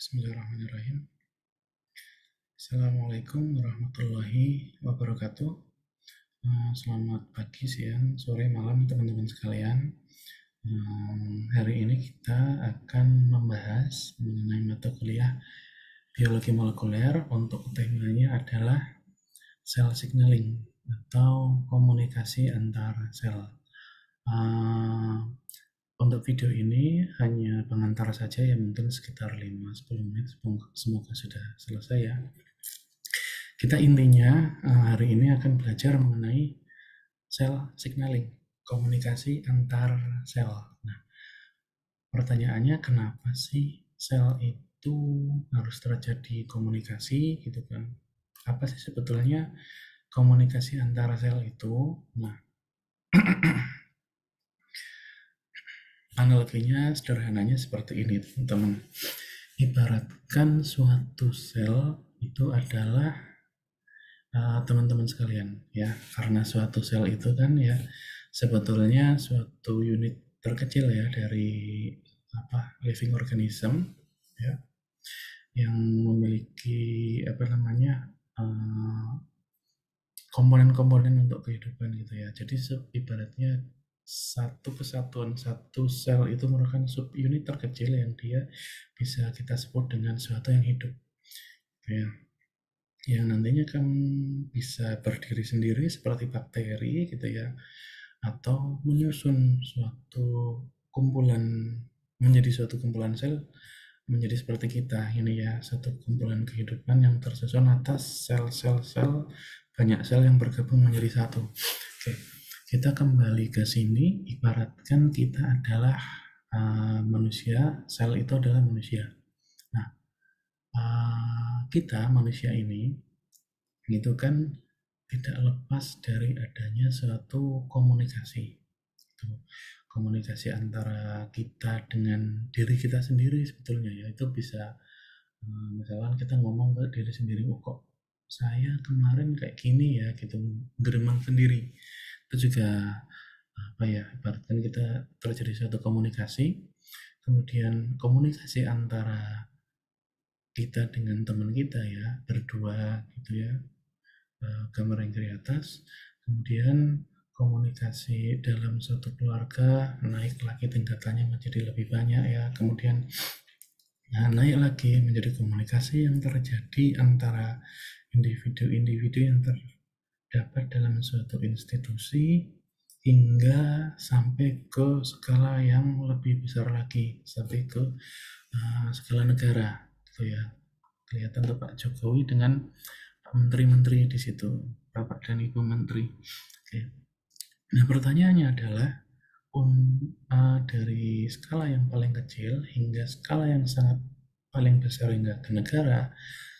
Bismillahirrahmanirrahim. Assalamualaikum warahmatullahi wabarakatuh. Selamat pagi, siang, sore, malam teman-teman sekalian. Hari ini kita akan membahas mengenai mata kuliah biologi molekuler. Untuk temanya adalah cell signaling atau komunikasi antar sel. Untuk video ini hanya pengantar saja ya, mungkin sekitar 5-10 menit, semoga sudah selesai ya. Kita intinya hari ini akan belajar mengenai cell signaling, komunikasi antar sel. Nah, pertanyaannya kenapa sih sel itu harus terjadi komunikasi gitu kan? Apa sih sebetulnya komunikasi antara sel itu? Nah, analoginya sederhananya seperti ini teman-teman. Ibaratkan suatu sel itu adalah teman-teman sekalian ya, karena suatu sel itu kan ya sebetulnya suatu unit terkecil ya dari living organism ya, yang memiliki komponen-komponen untuk kehidupan gitu ya. Jadi ibaratnya satu kesatuan, satu sel itu merupakan subunit terkecil yang dia bisa kita sebut dengan suatu yang hidup ya, yang nantinya kan bisa berdiri sendiri seperti bakteri gitu ya, atau menyusun suatu kumpulan menjadi suatu kumpulan sel menjadi seperti kita ini ya, satu kumpulan kehidupan yang tersusun atas sel-sel banyak sel yang bergabung menjadi satu. Oke, kita kembali ke sini. Ibaratkan kita adalah manusia, sel itu adalah manusia. Nah, kita manusia ini itu kan tidak lepas dari adanya suatu komunikasi. Komunikasi antara kita dengan diri kita sendiri sebetulnya ya. Itu bisa misalkan kita ngomong ke diri sendiri, oh kok saya kemarin kayak gini ya gitu, geremang sendiri. Itu juga ibaratkan kita terjadi suatu komunikasi. Kemudian komunikasi antara kita dengan teman kita ya, berdua gitu ya, gambar yang di atas. Kemudian komunikasi dalam suatu keluarga naik lagi tingkatannya menjadi lebih banyak ya. Kemudian naik lagi menjadi komunikasi yang terjadi antara individu-individu yang terdapat dalam suatu institusi, hingga sampai ke skala yang lebih besar lagi, sampai ke skala negara gitu ya. Kelihatan tuh Pak Jokowi dengan menteri-menteri di situ, Bapak dan Ibu Menteri. Oke. Nah, pertanyaannya adalah dari skala yang paling kecil hingga skala yang sangat paling besar hingga ke negara,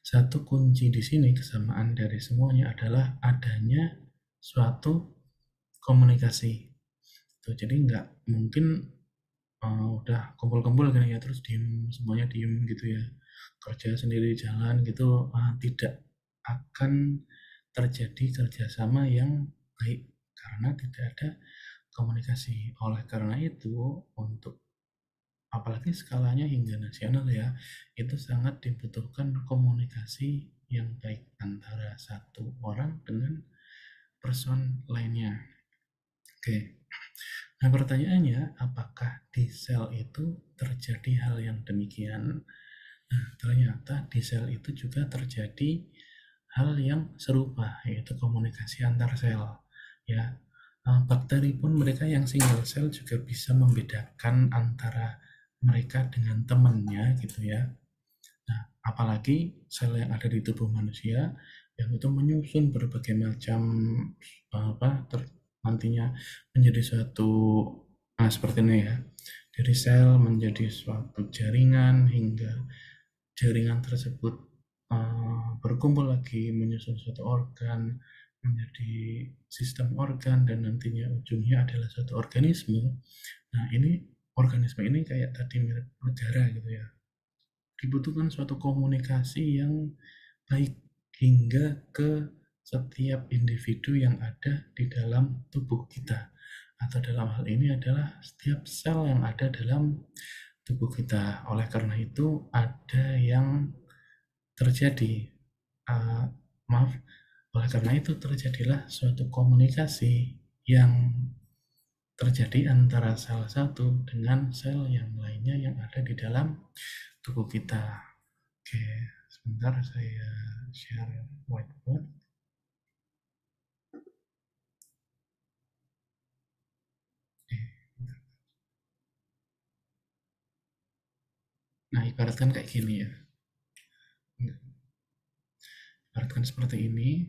satu kunci di sini kesamaan dari semuanya adalah adanya suatu komunikasi. Tuh, jadi nggak mungkin udah kumpul-kumpul gini ya terus diem, semuanya diem gitu ya, kerja sendiri jalan gitu, tidak akan terjadi kerjasama yang baik karena tidak ada komunikasi. Oleh karena itu, untuk apalagi skalanya hingga nasional ya, itu sangat dibutuhkan komunikasi yang baik antara satu orang dengan person lainnya. Oke. Nah, pertanyaannya, apakah di sel itu terjadi hal yang demikian? Nah, ternyata di sel itu juga terjadi hal yang serupa, yaitu komunikasi antar sel. Ya, bakteri pun mereka yang single cell juga bisa membedakan antara mereka dengan temannya gitu ya. Nah, apalagi sel yang ada di tubuh manusia yang itu menyusun berbagai macam nantinya menjadi suatu seperti ini ya. Dari sel menjadi suatu jaringan hingga jaringan tersebut berkumpul lagi menyusun suatu organ menjadi sistem organ dan nantinya ujungnya adalah suatu organisme. Nah, ini organisme ini kayak tadi mirip negara gitu ya. Dibutuhkan suatu komunikasi yang baik hingga ke setiap individu yang ada di dalam tubuh kita, atau dalam hal ini adalah setiap sel yang ada dalam tubuh kita. Oleh karena itu ada yang terjadi, maaf, oleh karena itu terjadilah suatu komunikasi yang terjadi antara sel satu dengan sel yang lainnya yang ada di dalam tubuh kita. Oke, sebentar saya share whiteboard. Nah, ibaratkan kayak gini ya. Ibaratkan seperti ini.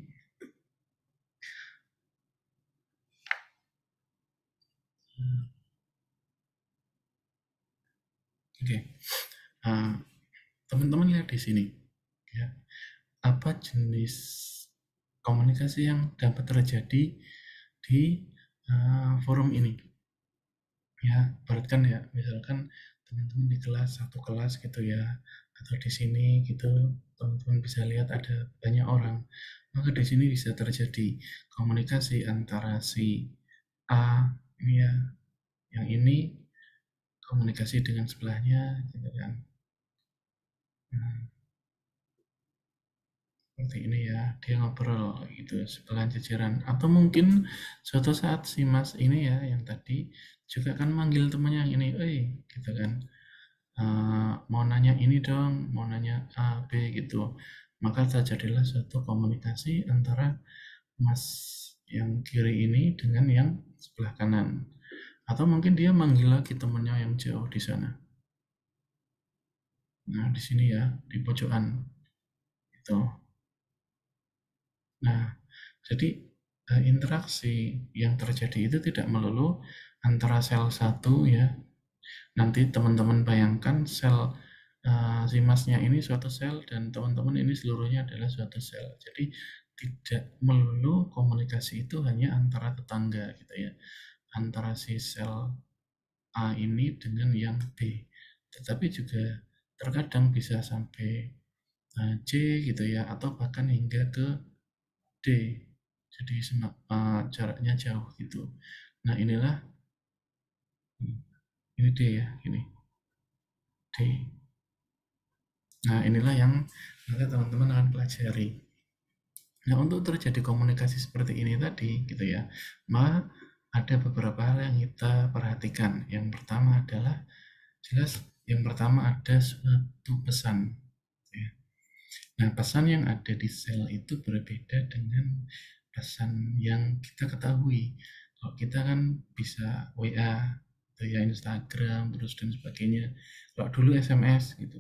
Oke. Teman-teman lihat di sini. Ya. Apa jenis komunikasi yang dapat terjadi di forum ini? Ya, ibaratkan ya, misalkan teman-teman di kelas, satu kelas gitu ya, atau di sini gitu, teman-teman bisa lihat ada banyak orang. Maka di sini bisa terjadi komunikasi antara si A ini ya, yang ini komunikasi dengan sebelahnya, gitu kan. Nah, seperti ini ya, dia ngobrol gitu sebelah jajaran. Atau mungkin suatu saat si Mas ini ya, yang tadi juga kan manggil temannya yang ini, gitu kan. Mau nanya ini dong, mau nanya A, B gitu. Maka terjadilah suatu komunikasi antara Mas yang kiri ini dengan yang sebelah kanan. Atau mungkin dia manggil lagi temannya yang jauh di sana. Nah, di sini ya, di pojokan itu. Nah, jadi interaksi yang terjadi itu tidak melulu antara sel satu ya. Nanti teman-teman bayangkan sel si masnya ini suatu sel dan teman-teman ini seluruhnya adalah suatu sel. Jadi tidak melulu komunikasi itu hanya antara tetangga gitu ya. Antara si sel A ini dengan yang B. Tetapi juga terkadang bisa sampai C gitu ya, atau bahkan hingga ke D. Jadi jaraknya jauh gitu. Nah inilah, ini D ya, ini D. Nah inilah yang nanti teman-teman akan pelajari. Nah untuk terjadi komunikasi seperti ini tadi gitu ya, maka ada beberapa hal yang kita perhatikan. Yang pertama adalah jelas, yang pertama ada suatu pesan. Ya. Nah pesan yang ada di sel itu berbeda dengan pesan yang kita ketahui. Kalau kita kan bisa WA, gitu ya, Instagram, terus dan sebagainya. Kalau dulu SMS gitu.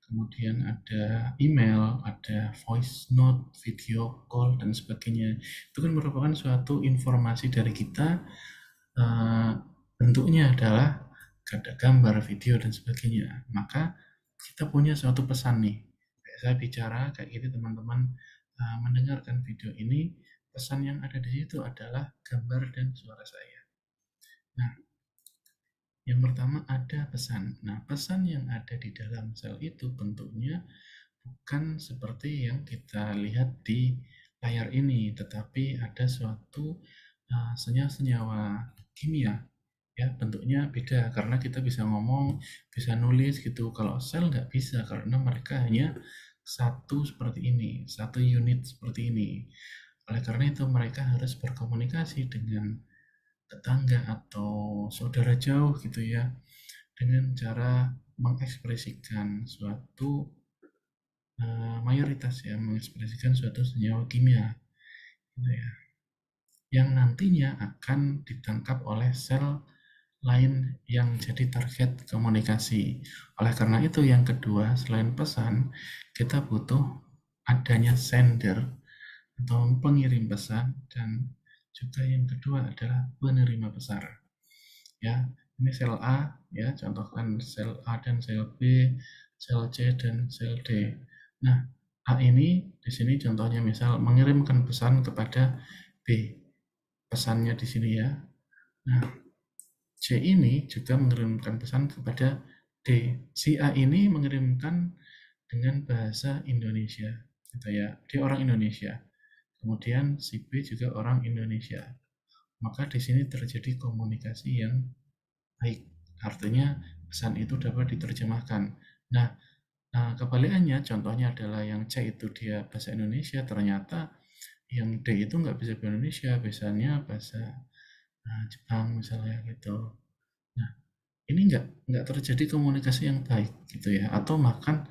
Kemudian ada email, ada voice note, video call, dan sebagainya. Itu kan merupakan suatu informasi dari kita, eh, bentuknya adalah ada gambar, video, dan sebagainya. Maka kita punya suatu pesan nih. Kayak saya bicara kayak gitu, teman-teman mendengarkan video ini, pesan yang ada di situ adalah gambar dan suara saya. Nah, yang pertama ada pesan. Nah, pesan yang ada di dalam sel itu bentuknya bukan seperti yang kita lihat di layar ini, tetapi ada suatu senyawa-senyawa kimia. Ya, bentuknya beda karena kita bisa ngomong, bisa nulis gitu. Kalau sel nggak bisa karena mereka hanya satu seperti ini, satu unit seperti ini. Oleh karena itu mereka harus berkomunikasi dengan tetangga atau saudara jauh gitu ya, dengan cara mengekspresikan suatu mayoritas ya, mengekspresikan suatu senyawa kimia gitu ya, yang nantinya akan ditangkap oleh sel lain yang jadi target komunikasi. Oleh karena itu yang kedua, selain pesan, kita butuh adanya sender atau pengirim pesan, dan juga yang kedua adalah penerima pesan. Ya, ini sel A ya, contohkan sel A dan sel B, sel C dan sel D. Nah, A ini di sini contohnya misal mengirimkan pesan kepada B. Pesannya di sini ya. Nah, C ini juga mengirimkan pesan kepada D. Si A ini mengirimkan dengan bahasa Indonesia, gitu ya. Dia orang Indonesia. Kemudian si B juga orang Indonesia. Maka di sini terjadi komunikasi yang baik. Artinya pesan itu dapat diterjemahkan. Nah, kebalikannya, contohnya adalah yang C itu dia bahasa Indonesia, ternyata yang D itu nggak bisa bahasa Indonesia, biasanya bahasa Jepang misalnya gitu. Nah, ini nggak terjadi komunikasi yang baik gitu ya, atau bahkan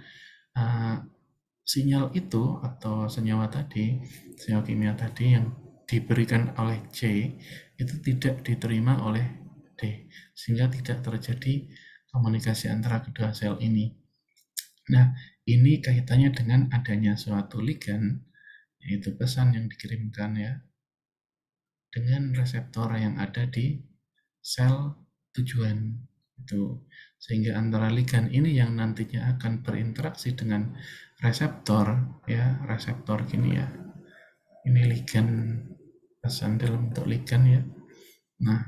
sinyal itu atau senyawa kimia tadi yang diberikan oleh C itu tidak diterima oleh D, sehingga tidak terjadi komunikasi antara kedua sel ini. Nah, ini kaitannya dengan adanya suatu ligan, yaitu pesan yang dikirimkan ya, dengan reseptor yang ada di sel tujuan itu, sehingga antara ligan ini yang nantinya akan berinteraksi dengan reseptor ya, reseptor gini ya, ini ligan, pesan dalam bentuk ligan ya. Nah,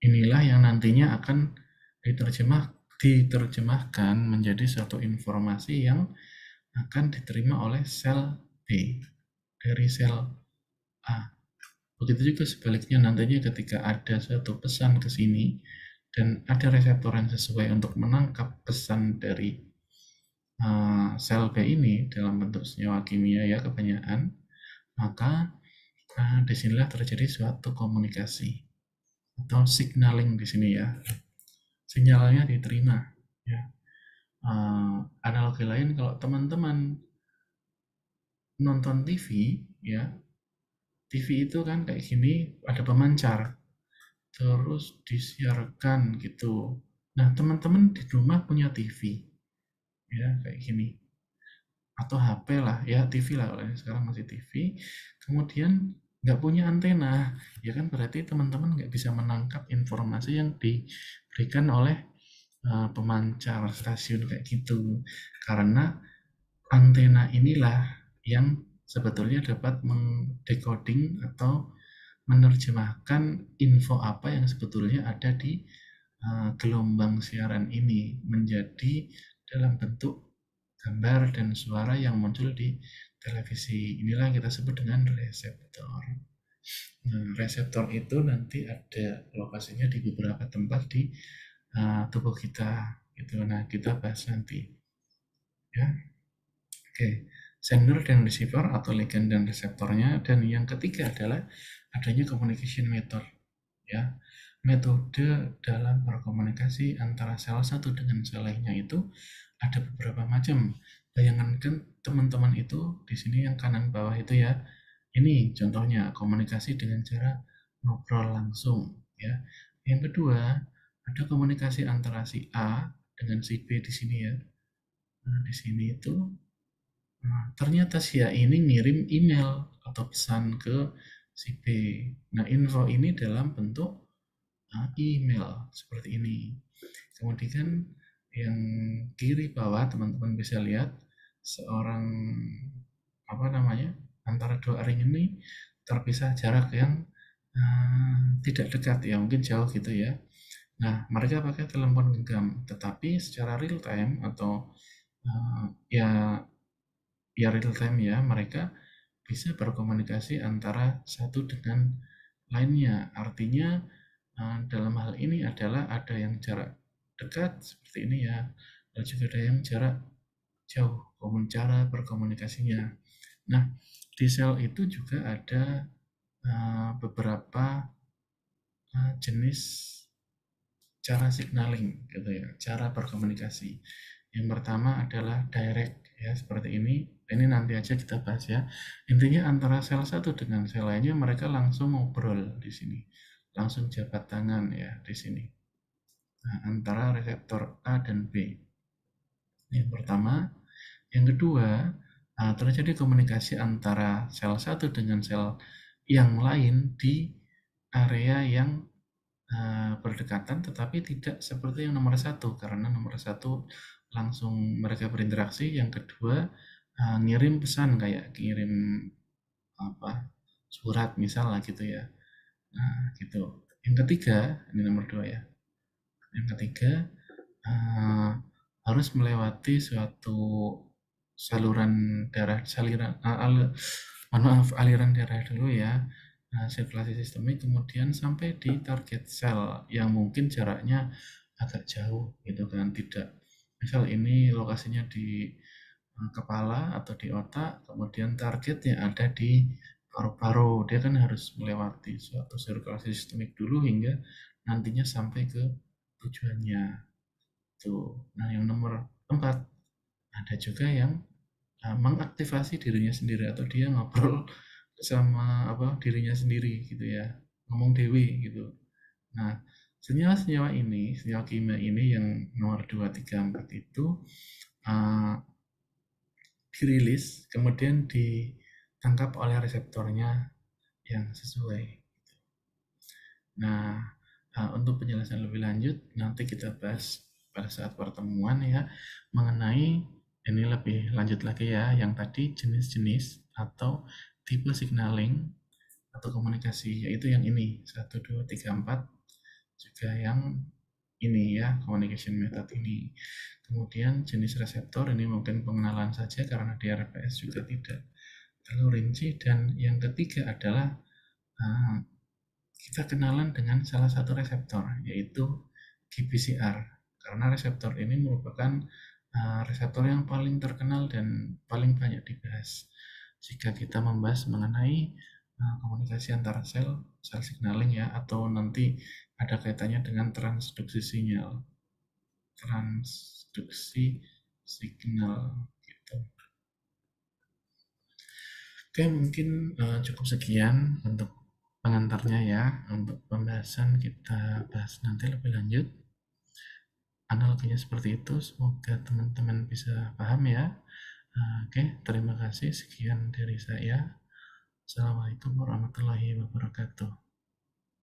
inilah yang nantinya akan diterjemahkan menjadi suatu informasi yang akan diterima oleh sel B dari sel A. Begitu juga sebaliknya, nantinya ketika ada suatu pesan ke sini dan ada reseptor yang sesuai untuk menangkap pesan dari sel B ini dalam bentuk senyawa kimia ya kebanyakan, maka disinilah terjadi suatu komunikasi atau signaling di sini ya, sinyalnya diterima ya. Analogi lain, kalau teman-teman nonton TV ya, TV itu kan kayak gini, ada pemancar terus disiarkan gitu. Nah, teman-teman di rumah punya TV ya kayak gini, atau HP lah ya, TV lah kalau sekarang masih TV, kemudian nggak punya antena ya kan, berarti teman-teman nggak bisa menangkap informasi yang diberikan oleh pemancar stasiun kayak gitu, karena antena inilah yang sebetulnya dapat mendecoding atau menerjemahkan info apa yang sebetulnya ada di gelombang siaran ini menjadi dalam bentuk gambar dan suara yang muncul di televisi. Inilah yang kita sebut dengan reseptor. Nah, reseptor itu nanti ada lokasinya di beberapa tempat di tubuh kita. Gitu. Nah, kita bahas nanti. Ya, oke. Sender dan receiver atau ligand dan reseptornya. Dan yang ketiga adalah adanya communication method. Ya, metode dalam berkomunikasi antara sel satu dengan sel lainnya itu ada beberapa macam. Bayangkan teman-teman itu di sini yang kanan bawah itu ya. Ini contohnya komunikasi dengan cara ngobrol langsung ya. Yang kedua, ada komunikasi antara si A dengan si B di sini ya. Nah, di sini itu ternyata si A ini ngirim email atau pesan ke si B. Nah, info ini dalam bentuk email seperti ini. Kemudian yang kiri bawah teman-teman bisa lihat seorang antara dua ring ini terpisah jarak yang tidak dekat ya, mungkin jauh gitu ya. Nah, mereka pakai telepon genggam, tetapi secara real time atau ya real time ya, mereka bisa berkomunikasi antara satu dengan lainnya. Artinya dalam hal ini adalah ada yang jarak dekat seperti ini ya, dan juga ada yang jarak jauh cara berkomunikasinya. Nah, di sel itu juga ada beberapa jenis cara signaling gitu ya, cara berkomunikasi. Yang pertama adalah direct ya, seperti ini. Ini nanti aja kita bahas ya. Intinya antara sel satu dengan sel lainnya mereka langsung ngobrol di sini. Langsung jabat tangan ya di sini. Nah, antara reseptor A dan B. Yang pertama, yang kedua, terjadi komunikasi antara sel satu dengan sel yang lain di area yang berdekatan, tetapi tidak seperti yang nomor satu, karena nomor satu langsung mereka berinteraksi, yang kedua ngirim pesan kayak kirim surat misalnya gitu ya. Nah, gitu. Yang ketiga, ini nomor 2 ya. Yang ketiga, harus melewati suatu aliran darah dulu ya, sirkulasi sistemik, kemudian sampai di target sel yang mungkin jaraknya agak jauh gitu kan, tidak misal ini lokasinya di kepala atau di otak, kemudian targetnya ada di paru-paru, dia kan harus melewati suatu sirkulasi sistemik dulu hingga nantinya sampai ke tujuannya tuh. Nah, yang nomor 4 ada juga yang mengaktifasi dirinya sendiri atau dia ngobrol sama apa dirinya sendiri gitu ya, ngomong dewe gitu. Nah, senyawa-senyawa ini, senyawa kimia ini yang nomor 2, 3, 4 itu uh, dirilis, kemudian ditangkap oleh reseptornya yang sesuai. Nah, untuk penjelasan lebih lanjut, nanti kita bahas pada saat pertemuan ya, mengenai ini lebih lanjut lagi ya, yang tadi jenis-jenis atau tipe signaling atau komunikasi, yaitu yang ini, 1, 2, 3, 4, juga yang ini ya, communication method ini. Kemudian jenis reseptor ini mungkin pengenalan saja karena di RPS juga tidak terlalu rinci. Dan yang ketiga adalah kita kenalan dengan salah satu reseptor, yaitu GPCR. Karena reseptor ini merupakan reseptor yang paling terkenal dan paling banyak dibahas jika kita membahas mengenai komunikasi antara sel, sel signaling ya, atau nanti ada kaitannya dengan transduksi sinyal, transduksi signal gitu. Oke, mungkin cukup sekian untuk pengantarnya ya. Untuk pembahasan kita bahas nanti lebih lanjut. Analoginya seperti itu. Semoga teman-teman bisa paham ya. Oke, terima kasih. Sekian dari saya. Assalamualaikum warahmatullahi wabarakatuh.